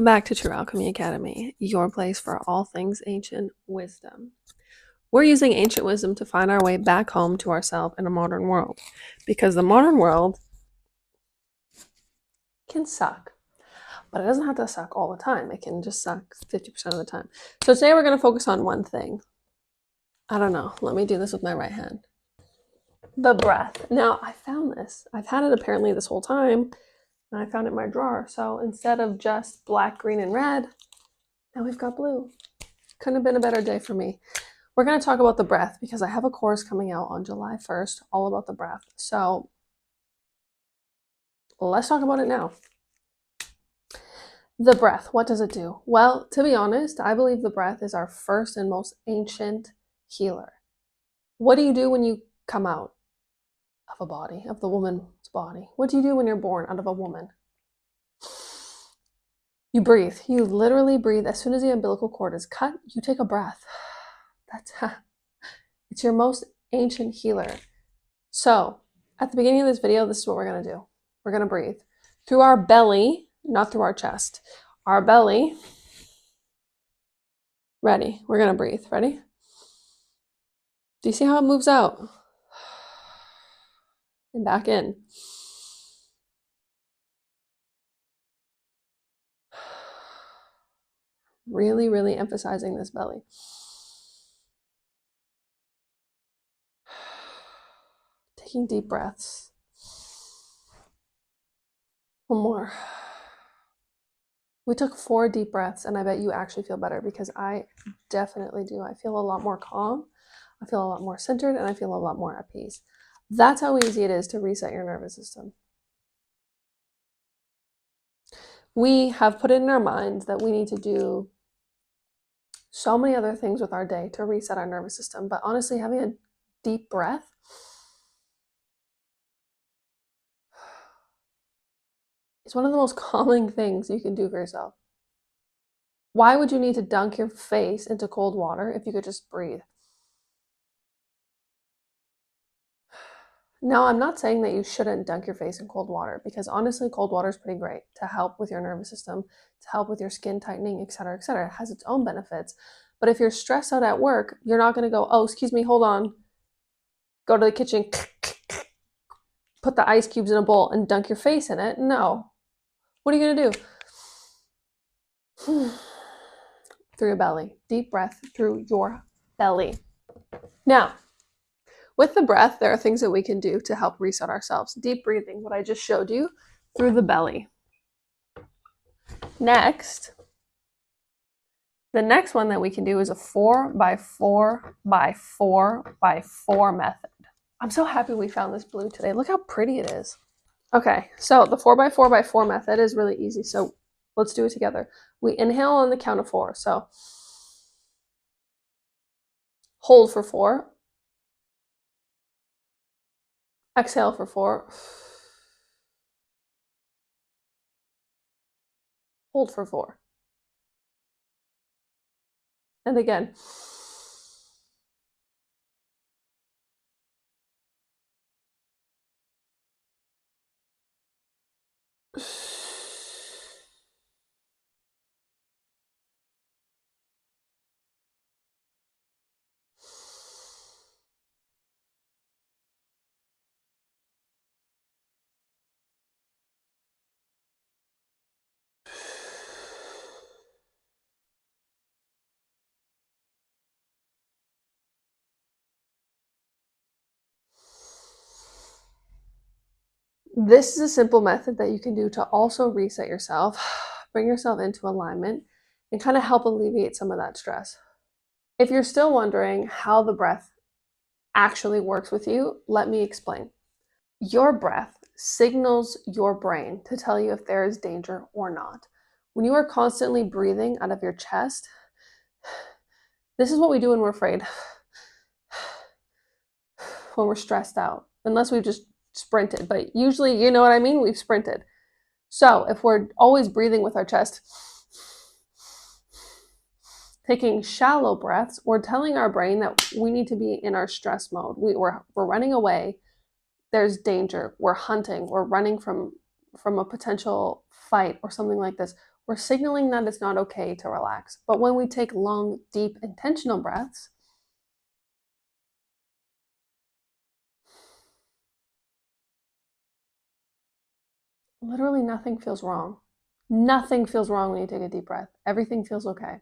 Back to True Alchemy Academy, your place for all things ancient wisdom. We're using ancient wisdom to find our way back home to ourselves in a modern world, because the modern world can suck, but it doesn't have to suck all the time. It can just suck 50% of the time. So today we're going to focus on one thing. I don't know. Let me do this with my right hand. The breath. Now, I found this. I've had it apparently this whole time, and I found it in my drawer. So instead of just black, green, and red, now we've got blue. Couldn't have been a better day for me. We're going to talk about the breath because I have a course coming out on July 1st all about the breath. So let's talk about it now. The breath, what does it do? Well, to be honest, I believe the breath is our first and most ancient healer. What do you do when you come out of a body, of the woman's body? What do you do when you're born out of a woman? You breathe. You literally breathe. As soon as the umbilical cord is cut, you take a breath. It's your most ancient healer. So at the beginning of this video, this is what we're going to do. We're going to breathe through our belly, not through our chest. Our belly. Ready? We're going to breathe. Ready? Do you see how it moves out? And back in. Really, really emphasizing this belly. Taking deep breaths. One more. We took 4 deep breaths, and I bet you actually feel better because I definitely do. I feel a lot more calm. I feel a lot more centered, and I feel a lot more at peace. That's how easy it is to reset your nervous system. We have put it in our minds that we need to do so many other things with our day to reset our nervous system. But honestly, having a deep breath is one of the most calming things you can do for yourself. Why would you need to dunk your face into cold water if you could just breathe? Now, I'm not saying that you shouldn't dunk your face in cold water because honestly, cold water is pretty great to help with your nervous system, to help with your skin tightening, etc., etc. It has its own benefits. But if you're stressed out at work, you're not going to go, oh, excuse me, hold on, go to the kitchen, put the ice cubes in a bowl and dunk your face in it. No. What are you going to do? Through your belly. Deep breath through your belly. Now, with the breath, there are things that we can do to help reset ourselves. Deep breathing, what I just showed you, through the belly. Next, the next one that we can do is a 4x4x4x4 method. I'm so happy we found this blue today. Look how pretty it is. Okay, so the 4x4x4 method is really easy. So let's do it together. We inhale on the count of 4. So hold for 4. Exhale for 4. Hold for 4. And again. This is a simple method that you can do to also reset yourself, bring yourself into alignment, and kind of help alleviate some of that stress. If you're still wondering how the breath actually works with you, let me explain. Your breath signals your brain to tell you if there is danger or not. When you are constantly breathing out of your chest, this is what we do when we're afraid, when we're stressed out, unless we've just sprinted. But usually, you know what I mean? We've sprinted. So if we're always breathing with our chest, taking shallow breaths, we're telling our brain that we need to be in our stress mode. We're running away. There's danger. We're hunting. We're running from a potential fight or something like this. we're signaling that it's not okay to relax. But when we take long, deep, intentional breaths, literally nothing feels wrong. Nothing feels wrong when you take a deep breath. Everything feels okay.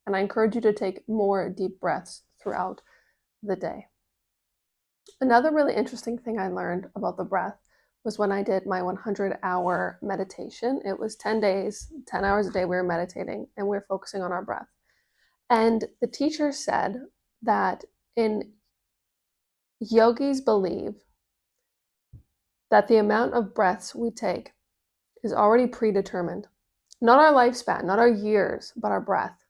And I encourage you to take more deep breaths throughout the day. Another really interesting thing I learned about the breath was when I did my 100-hour meditation. It was 10 days, 10 hours a day we were meditating, and we were focusing on our breath. And the teacher said that yogis believe that the amount of breaths we take is already predetermined. Not our lifespan, not our years, but our breath.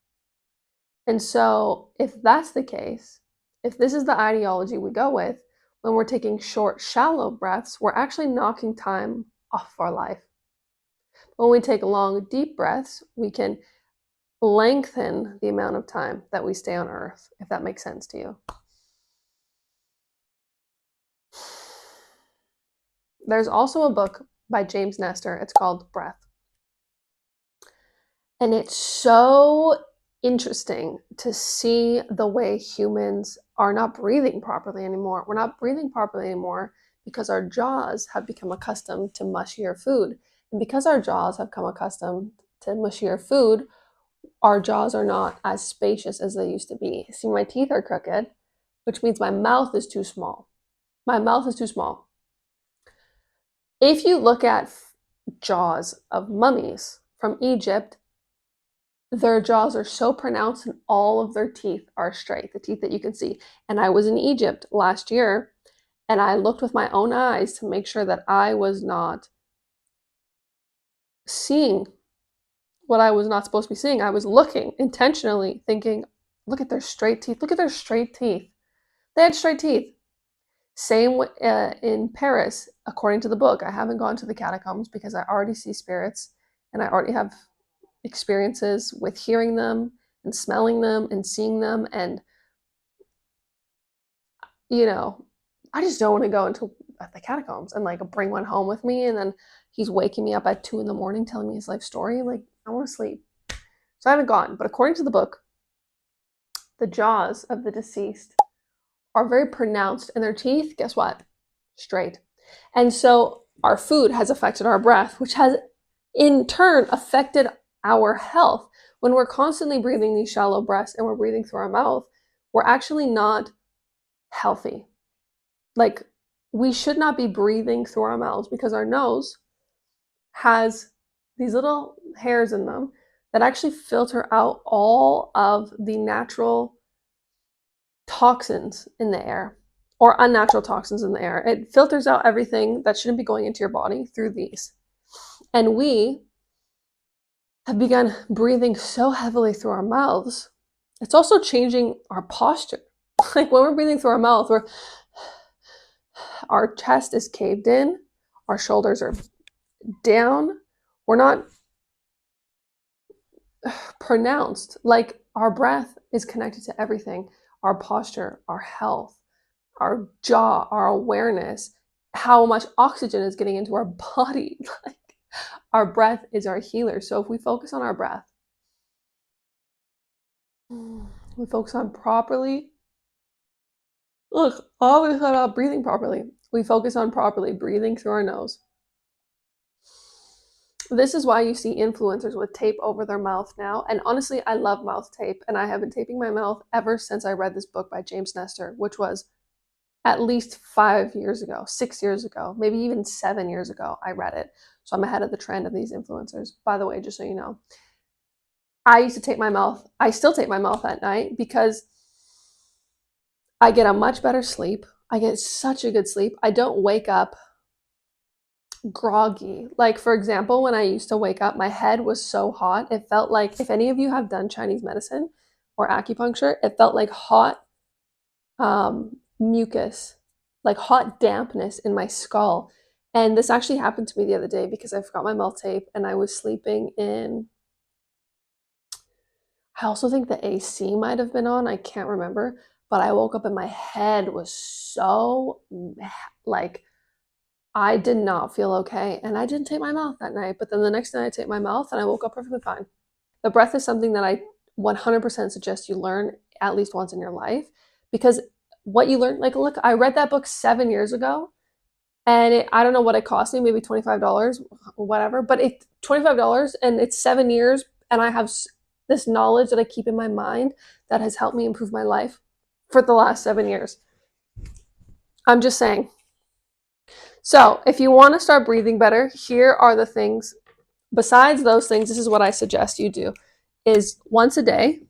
And so if that's the case, if this is the ideology we go with, when we're taking short, shallow breaths, we're actually knocking time off our life. When we take long, deep breaths, we can lengthen the amount of time that we stay on Earth, if that makes sense to you. There's also a book by James Nestor. It's called Breath. And it's so interesting to see the way humans are not breathing properly anymore. We're not breathing properly anymore because our jaws have become accustomed to mushier food. And because our jaws have become accustomed to mushier food, our jaws are not as spacious as they used to be. See, my teeth are crooked, which means my mouth is too small. My mouth is too small. If you look at jaws of mummies from Egypt, their jaws are so pronounced and all of their teeth are straight, the teeth that you can see. And I was in Egypt last year and I looked with my own eyes to make sure that I was not seeing what I was not supposed to be seeing. I was looking intentionally, thinking, look at their straight teeth. Look at their straight teeth. They had straight teeth. Same in Paris, according to the book. I haven't gone to the catacombs because I already see spirits and I already have experiences with hearing them and smelling them and seeing them. And, you know, I just don't want to go into the catacombs and like bring one home with me. And then he's waking me up at 2 a.m. telling me his life story. Like, I want to sleep. So I haven't gone. But according to the book, the jaws of the deceased are very pronounced and their teeth, guess what? Straight. And so our food has affected our breath, which has in turn affected our health. When we're constantly breathing these shallow breaths and we're breathing through our mouth, we're actually not healthy. Like, we should not be breathing through our mouths because our nose has these little hairs in them that actually filter out all of the natural toxins in the air or unnatural toxins in the air. It filters out everything that shouldn't be going into your body through these. And we have begun breathing so heavily through our mouths. It's also changing our posture. Like when we're breathing through our mouth, our chest is caved in, our shoulders are down, we're not pronounced. Like our breath is connected to everything, our posture, our health, our jaw, our awareness, how much oxygen is getting into our body. Like our breath is our healer. So if we focus on our breath, we focus on properly. Look, always about breathing properly. We focus on properly breathing through our nose. This is why you see influencers with tape over their mouth now. And honestly, I love mouth tape. And I have been taping my mouth ever since I read this book by James Nestor, which was at least 5 years ago, 6 years ago, maybe even 7 years ago, I read it. So I'm ahead of the trend of these influencers. By the way, just so you know, I used to tape my mouth. I still tape my mouth at night because I get a much better sleep. I get such a good sleep. I don't wake up groggy. Like, for example, when I used to wake up, my head was so hot. It felt like, if any of you have done Chinese medicine or acupuncture, it felt like hot mucus, like hot dampness in my skull. And this actually happened to me the other day because I forgot my mouth tape and I was sleeping in, I also think the AC might have been on, I can't remember, but I woke up and my head was so like I did not feel okay, and I didn't take my mouth that night. But then the next night I take my mouth and I woke up perfectly fine. The breath is something that I 100% suggest you learn at least once in your life, because what you learn, like, look, I read that book 7 years ago, and I don't know what it cost me, maybe $25 or whatever, but it's $25 and it's 7 years, and I have this knowledge that I keep in my mind that has helped me improve my life for the last 7 years. I'm just saying. So if you want to start breathing better, here are the things. Besides those things, this is what I suggest you do, is once a day,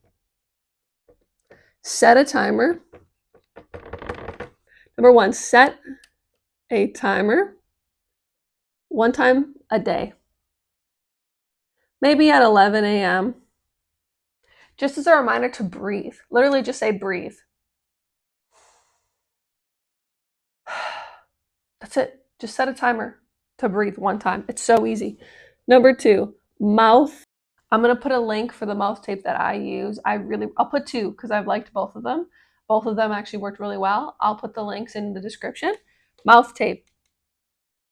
set a timer. Number one, set a timer one time a day. Maybe at 11 a.m. Just as a reminder to breathe. Literally just say breathe. That's it. Just set a timer to breathe one time. It's so easy. Number two, mouth. I'm going to put a link for the mouth tape that I use. I'll put two because I've liked both of them. Both of them actually worked really well. I'll put the links in the description. Mouth tape.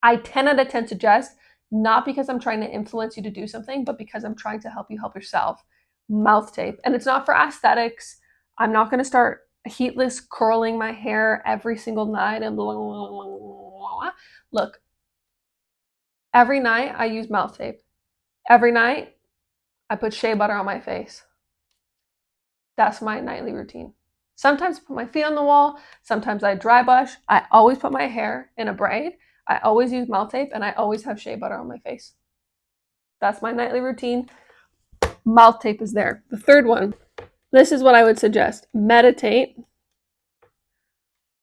I 10 out of 10 suggest, not because I'm trying to influence you to do something, but because I'm trying to help you help yourself. Mouth tape. And it's not for aesthetics. I'm not going to start heatless curling my hair every single night and blah, blah, blah, blah. Look, every night I use mouth tape. Every night I put shea butter on my face. That's my nightly routine. Sometimes I put my feet on the wall. Sometimes I dry brush. I always put my hair in a braid. I always use mouth tape, and I always have shea butter on my face. That's my nightly routine. Mouth tape is there. The third one, this is what I would suggest. Meditate.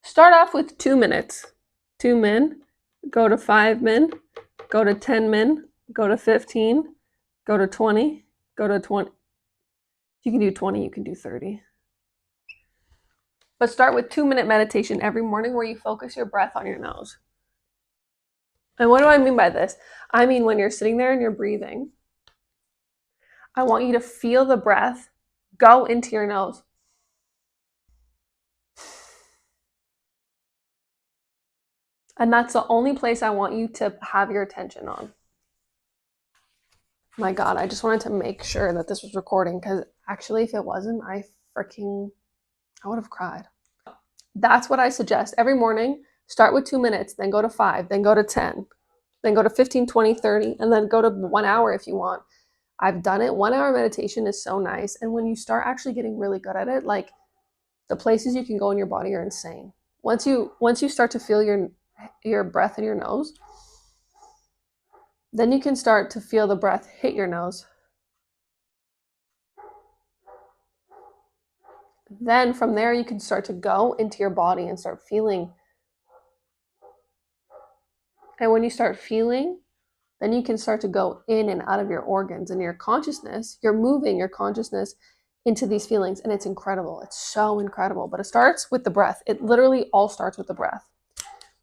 Start off with 2 minutes. 2 min, go to 5 min, go to 10 min, go to 15, go to 20, go to 20. You can do 20, you can do 30. But start with 2-minute meditation every morning where you focus your breath on your nose. And what do I mean by this? I mean, when you're sitting there and you're breathing, I want you to feel the breath go into your nose. And that's the only place I want you to have your attention on. My God, I just wanted to make sure that this was recording, because actually if it wasn't, I would have cried. That's what I suggest. Every morning, start with 2 minutes, then go to 5, then go to 10, then go to 15, 20, 30, and then go to 1 hour if you want. I've done it. 1 hour meditation is so nice. And when you start actually getting really good at it, like, the places you can go in your body are insane. Once you start to feel your breath in your nose, then you can start to feel the breath hit your nose. Then from there, you can start to go into your body and start feeling. And when you start feeling, then you can start to go in and out of your organs and your consciousness. You're moving your consciousness into these feelings, and it's incredible. It's so incredible. But it starts with the breath. It literally all starts with the breath.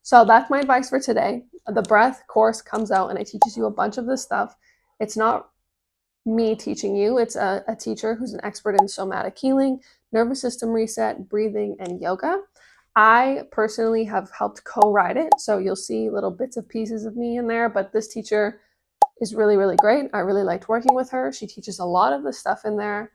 So that's my advice for today. The breath course comes out and it teaches you a bunch of this stuff. It's not me teaching you. It's a teacher who's an expert in somatic healing, nervous system reset, breathing, and yoga. I personally have helped co-write it, so you'll see little bits of pieces of me in there, but this teacher is really, really great. I really liked working with her. She teaches a lot of the stuff in there.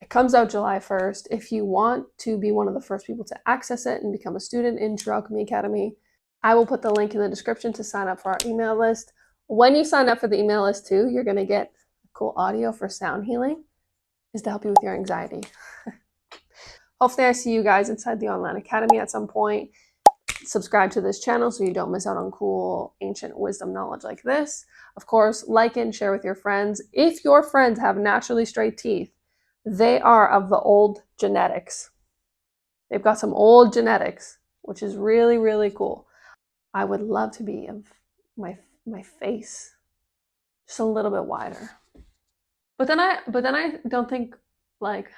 It comes out July 1st. If you want to be one of the first people to access it and become a student in True Alchemy Academy, I will put the link in the description to sign up for our email list. When you sign up for the email list too, you're going to get cool audio for sound healing, is to help you with your anxiety. Hopefully I see you guys inside the online academy at some point. Subscribe to this channel so you don't miss out on cool ancient wisdom knowledge like this. Of course, like and share with your friends. If your friends have naturally straight teeth, they are of the old genetics. They've got some old genetics, which is really, really cool. I would love to be of my face just a little bit wider. But then I don't think, like,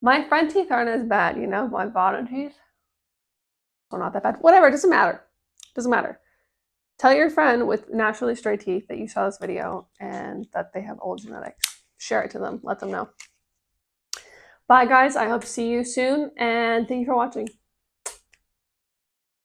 my front teeth aren't as bad, you know, my bottom teeth are not that bad. Whatever, it doesn't matter. Doesn't matter. Tell your friend with naturally straight teeth that you saw this video and that they have old genetics. Share it to them. Let them know. Bye, guys. I hope to see you soon, and thank you for watching.